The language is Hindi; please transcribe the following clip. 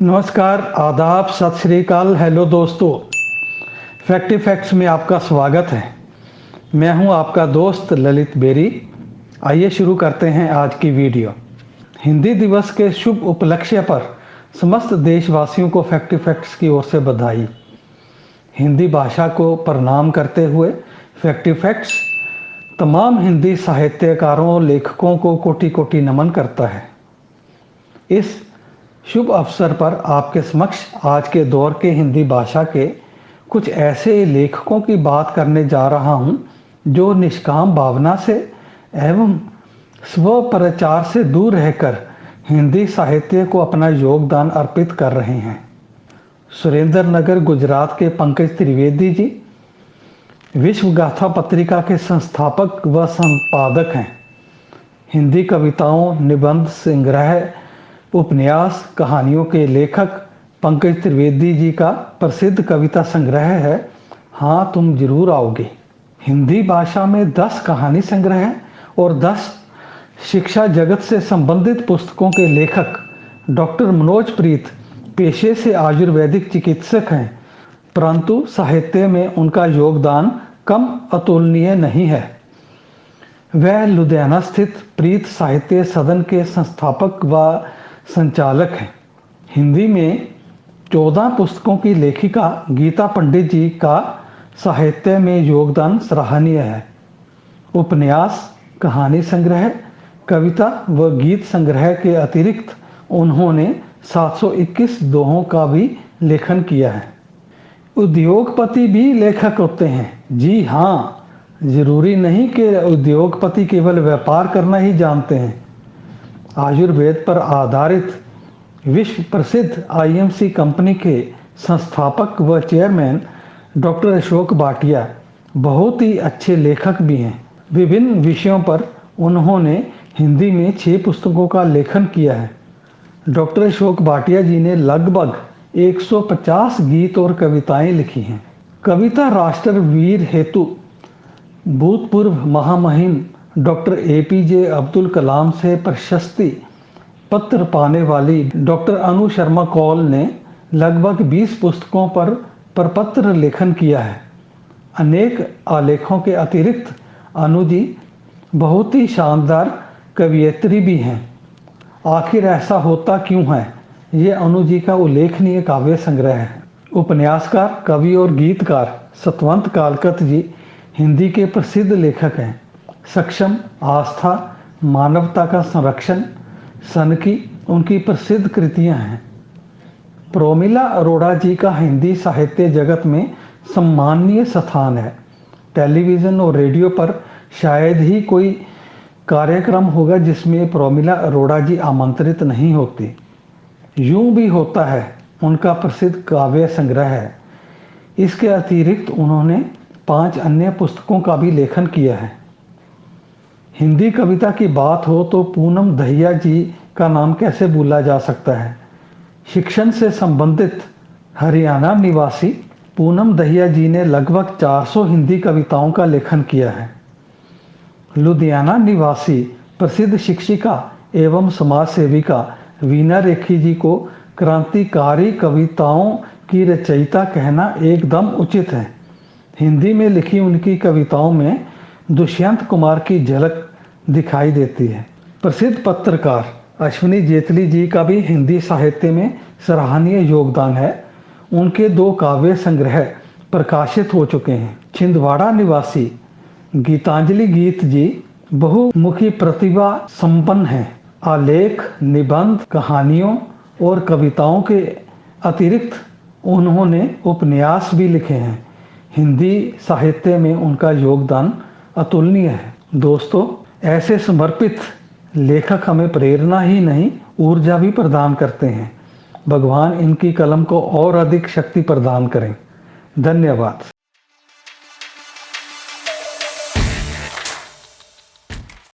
नमस्कार, आदाब, सत श्री अकाल, हेलो दोस्तों। फैक्ट फैक्ट्स में आपका स्वागत है। मैं हूं आपका दोस्त ललित बेरी। आइए शुरू करते हैं आज की वीडियो। हिंदी दिवस के शुभ उपलक्ष्य पर समस्त देशवासियों को फैक्ट फैक्ट्स की ओर से बधाई। हिंदी भाषा को प्रणाम करते हुए फैक्ट फैक्ट्स तमाम हिंदी साहित्यकारों और लेखकों को कोटि कोटि नमन करता है। इस शुभ अवसर पर आपके समक्ष आज के दौर के हिंदी भाषा के कुछ ऐसे लेखकों की बात करने जा रहा हूं जो निष्काम भावना से एवं स्व प्रचार से दूर रहकर हिंदी साहित्य को अपना योगदान अर्पित कर रहे हैं। सुरेंद्र नगर गुजरात के पंकज त्रिवेदी जी विश्व गाथा पत्रिका के संस्थापक व संपादक हैं। हिंदी कविताओं, निबंध, संग्रह, उपन्यास, कहानियों के लेखक पंकज त्रिवेदी जी का प्रसिद्ध कविता संग्रह है हाँ तुम जरूर आओगे। हिंदी भाषा में 10 कहानी संग्रह और 10 शिक्षा जगत से संबंधित पुस्तकों के लेखक डॉक्टर मनोज प्रीत पेशे से आयुर्वेदिक चिकित्सक हैं, परंतु साहित्य में उनका योगदान कम अतुलनीय नहीं है। वह लुधियाना स्थित प्रीत साहित्य सदन के संस्थापक व संचालक हैं। हिंदी में 14 पुस्तकों की लेखिका गीता पंडित जी का साहित्य में योगदान सराहनीय है। उपन्यास, कहानी संग्रह, कविता व गीत संग्रह के अतिरिक्त उन्होंने 721 दोहों का भी लेखन किया है। उद्योगपति भी लेखक होते हैं। जी हाँ, जरूरी नहीं कि उद्योगपति केवल व्यापार करना ही जानते हैं। आयुर्वेद पर आधारित विश्व प्रसिद्ध आईएमसी कंपनी के संस्थापक व चेयरमैन डॉक्टर अशोक भाटिया बहुत ही अच्छे लेखक भी हैं। विभिन्न विषयों पर उन्होंने हिंदी में 6 पुस्तकों का लेखन किया है। डॉक्टर अशोक भाटिया जी ने लगभग 150 गीत और कविताएं लिखी हैं। कविता राष्ट्रवीर हेतु भूतपूर्व महामहिम डॉक्टर एपीजे अब्दुल कलाम से प्रशस्ति पत्र पाने वाली डॉक्टर अनु शर्मा कौल ने लगभग 20 पुस्तकों पर प्रपत्र लेखन किया है। अनेक आलेखों के अतिरिक्त अनु जी बहुत ही शानदार कवियत्री भी हैं। आखिर ऐसा होता क्यों है, ये अनु जी का उल्लेखनीय काव्य संग्रह है। उपन्यासकार, कवि और गीतकार सतवंत कालकत जी हिंदी के प्रसिद्ध लेखक हैं। सक्षम, आस्था, मानवता का संरक्षण, सन की उनकी प्रसिद्ध कृतियां हैं। प्रोमिला अरोड़ा जी का हिंदी साहित्य जगत में सम्माननीय स्थान है। टेलीविज़न और रेडियो पर शायद ही कोई कार्यक्रम होगा जिसमें प्रोमिला अरोड़ा जी आमंत्रित नहीं होती। यूं भी होता है उनका प्रसिद्ध काव्य संग्रह है। इसके अतिरिक्त उन्होंने 5 अन्य पुस्तकों का भी लेखन किया है। हिंदी कविता की बात हो तो पूनम दहिया जी का नाम कैसे भूला जा सकता है। शिक्षण से संबंधित हरियाणा निवासी पूनम दहिया जी ने लगभग 400 हिंदी कविताओं का लेखन किया है। लुधियाना निवासी प्रसिद्ध शिक्षिका एवं समाज सेविका वीना रेखी जी को क्रांतिकारी कविताओं की रचयिता कहना एकदम उचित है। हिंदी में लिखी उनकी कविताओं में दुष्यंत कुमार की झलक दिखाई देती है। प्रसिद्ध पत्रकार अश्विनी जेतली जी का भी हिंदी साहित्य में सराहनीय योगदान है। उनके 2 काव्य संग्रह प्रकाशित हो चुके हैं। छिंदवाड़ा निवासी गीतांजलि गीत जी बहुमुखी प्रतिभा संपन्न हैं। आलेख, निबंध, कहानियों और कविताओं के अतिरिक्त उन्होंने उपन्यास भी लिखे हैं। हिंदी साहित्य में उनका योगदान अतुलनीय है। दोस्तों, ऐसे समर्पित लेखक हमें प्रेरणा ही नहीं ऊर्जा भी प्रदान करते हैं। भगवान इनकी कलम को और अधिक शक्ति प्रदान करें। धन्यवाद।